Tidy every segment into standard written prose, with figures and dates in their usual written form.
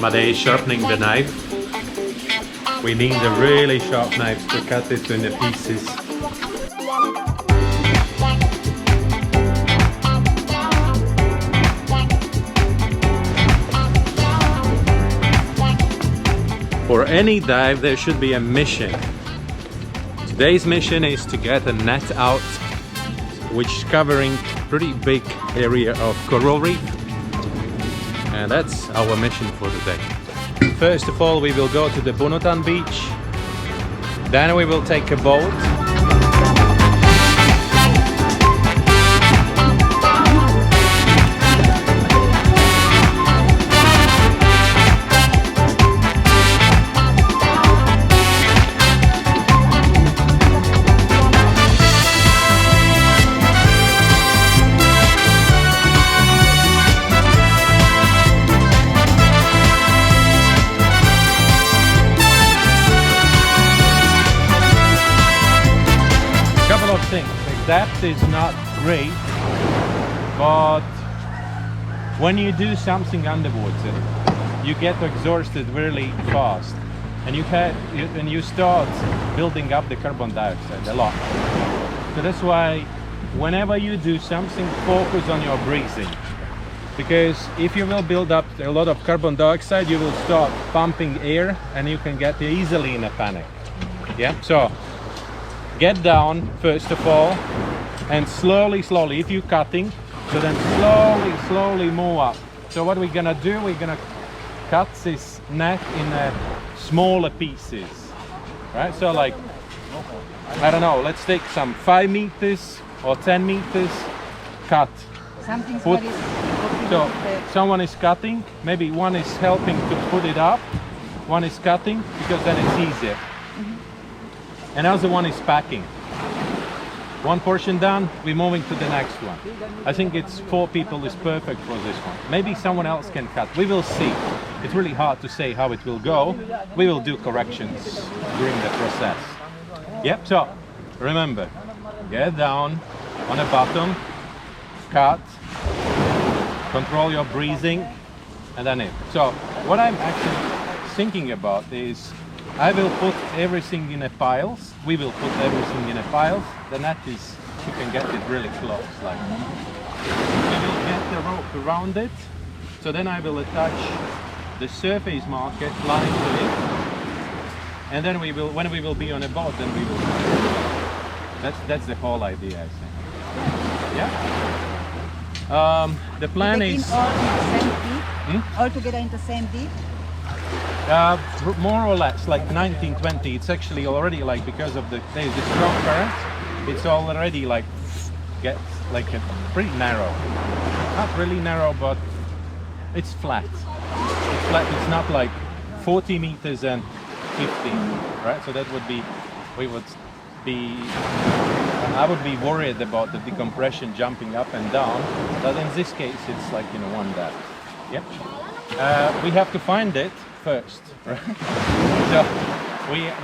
But they're sharpening the knife. We need a really sharp knife to cut it into pieces. For any dive, there should be a mission. Today's mission is to get a net out, which is covering pretty big area of coral reef. And that's our mission for today. First of all, we will go to the Bunutan beach. Then we will take a boat. The depth is not great, but when you do something underwater, you get exhausted really fast, and you start building up the carbon dioxide a lot. So that's why whenever you do something, focus on your breathing, because if you will build up a lot of carbon dioxide, you will start pumping air and you can get easily in a panic. Yeah, so get down first of all, and slowly, if you're cutting, so then slowly move up. So what we're gonna do, we're gonna cut this net in smaller pieces, right? So like, I don't know, let's take some 5 meters or 10 meters, cut. So someone is cutting, maybe one is helping to put it up, one is cutting, because then it's easier. Another one is packing. One portion done, we're moving to the next one. I think it's 4 people is perfect for this one. Maybe someone else can cut. We will see. It's really hard to say how it will go. We will do corrections during the process. Yep, so remember, get down on the bottom, cut, control your breathing, and then it. So what I'm actually thinking about is I will put everything in a piles. We will put everything in a piles. The net is, you can get it really close. Like, we will get the rope around it. So then I will attach the surface marker line to it. And then we will, when we will be on a boat, then we will. That's the whole idea, I think. Yeah. The plan is all together in the same deep. More or less like 1920. It's actually already like, because of the strong current, it's already like gets like a pretty narrow. Not really narrow, but it's flat. It's flat. It's not like 40 meters and 15, right? So that would be, I would be worried about the decompression jumping up and down. But in this case, it's like, one depth. Yep. We have to find it first, right? So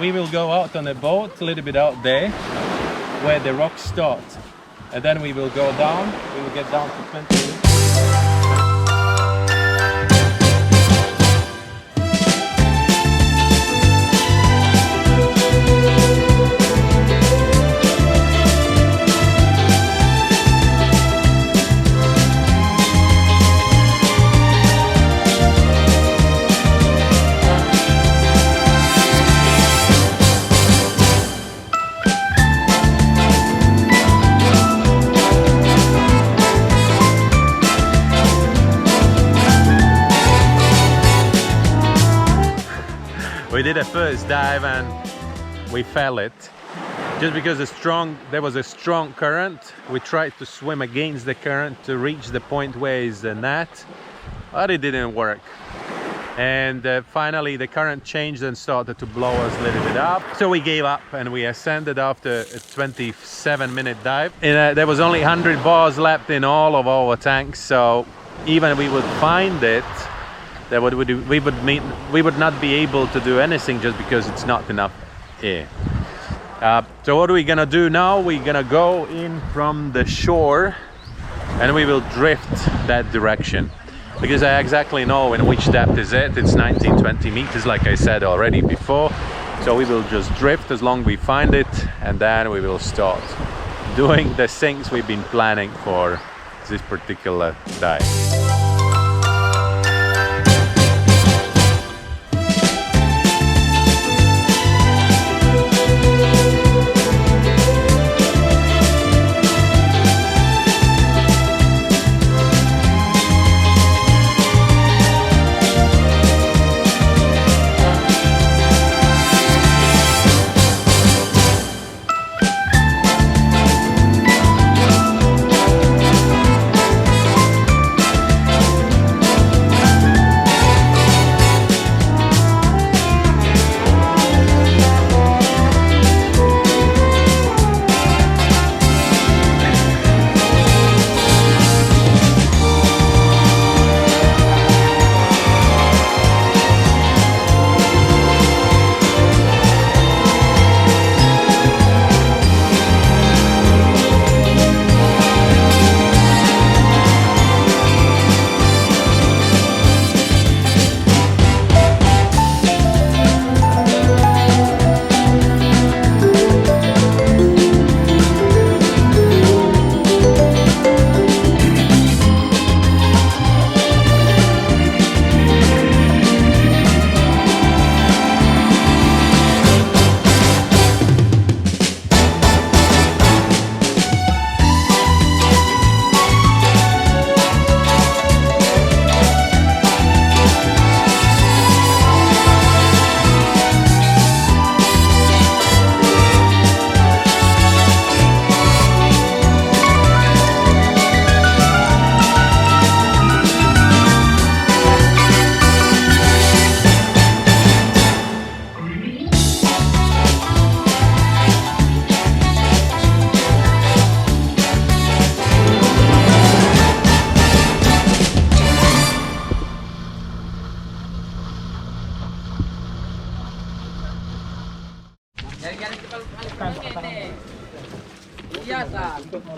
we will go out on a boat a little bit out there where the rocks start, and then we will go down. We will get down to 20 meters. We did a first dive and we fell it. Just because there was a strong current, we tried to swim against the current to reach the point where is the net, but it didn't work. And finally the current changed and started to blow us a little bit up. So we gave up and we ascended after a 27-minute dive. And, there was only 100 bars left in all of our tanks, so even we would find it, that we would not be able to do anything just because it's not enough air. So what are we gonna do now? We're gonna go in from the shore and we will drift that direction, because I exactly know in which depth is it. It's 19-20 meters, like I said already before. So we will just drift as long as we find it, and then we will start doing the things we've been planning for this particular dive.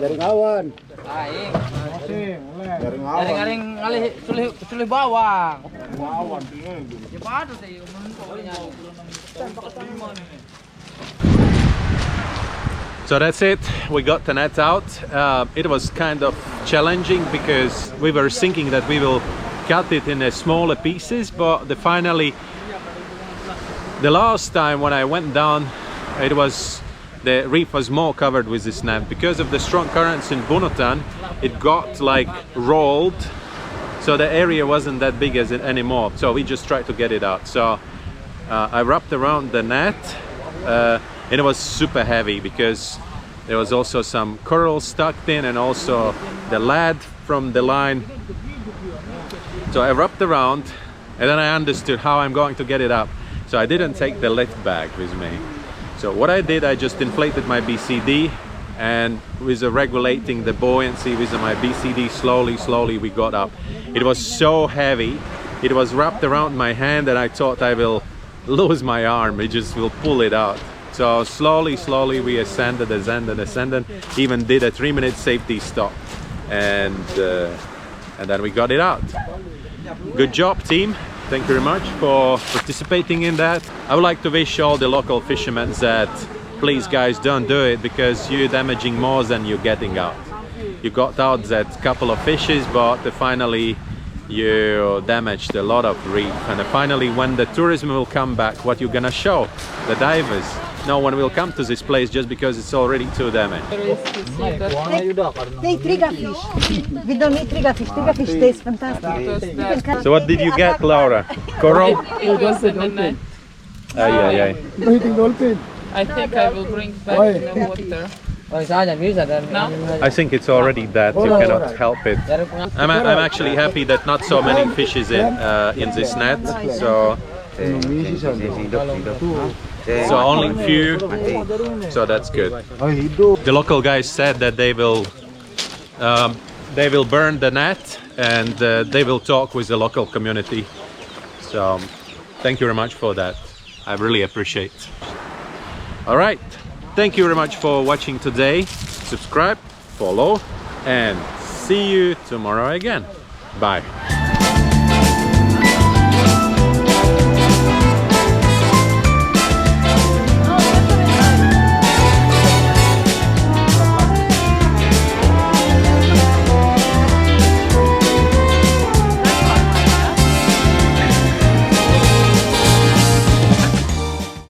Jaring awan. Aing. Jaring awan. Jaring ngalih sulih bawang. Awan. Ya padu sih pokoknya. So that's it, we got the net out. It was kind of challenging because we were thinking that we will cut it in smaller pieces, but finally, the last time when I went down, the reef was more covered with this net. Because of the strong currents in Bunotan, it got like rolled, so the area wasn't that big as it anymore. So we just tried to get it out. So I wrapped around the net. And it was super heavy because there was also some coral stuck in and also the lead from the line. So I wrapped around and then I understood how I'm going to get it up. So I didn't take the lift bag with me. So what I did, I just inflated my BCD, and with regulating the buoyancy with my BCD, slowly we got up. It was so heavy, it was wrapped around my hand and I thought I will lose my arm, it just will pull it out. So slowly we ascended, even did a 3-minute safety stop, and then we got it out. Good job, team. Thank you very much for participating in that. I would like to wish all the local fishermen that please guys, don't do it, because you're damaging more than you're getting out. You got out that couple of fishes, but finally you damaged a lot of reef. And finally, when the tourism will come back, what you're gonna show the divers? No one will come to this place just because it's already too damaged. Take triggerfish. We don't need triggerfish. Triggerfish tastes fantastic. So what did you get, Laura? Coral? It was in the net. Eating dolphin. I think I will bring back in the water. No? I think it's already dead, you cannot help it. I'm actually happy that not so many fishes in this net, so only few, so that's good. The local guys said that they will burn the net and they will talk with the local community. So thank you very much for that. I really appreciate. All right, Thank you very much for watching today. Subscribe, follow, and see you tomorrow again. Bye.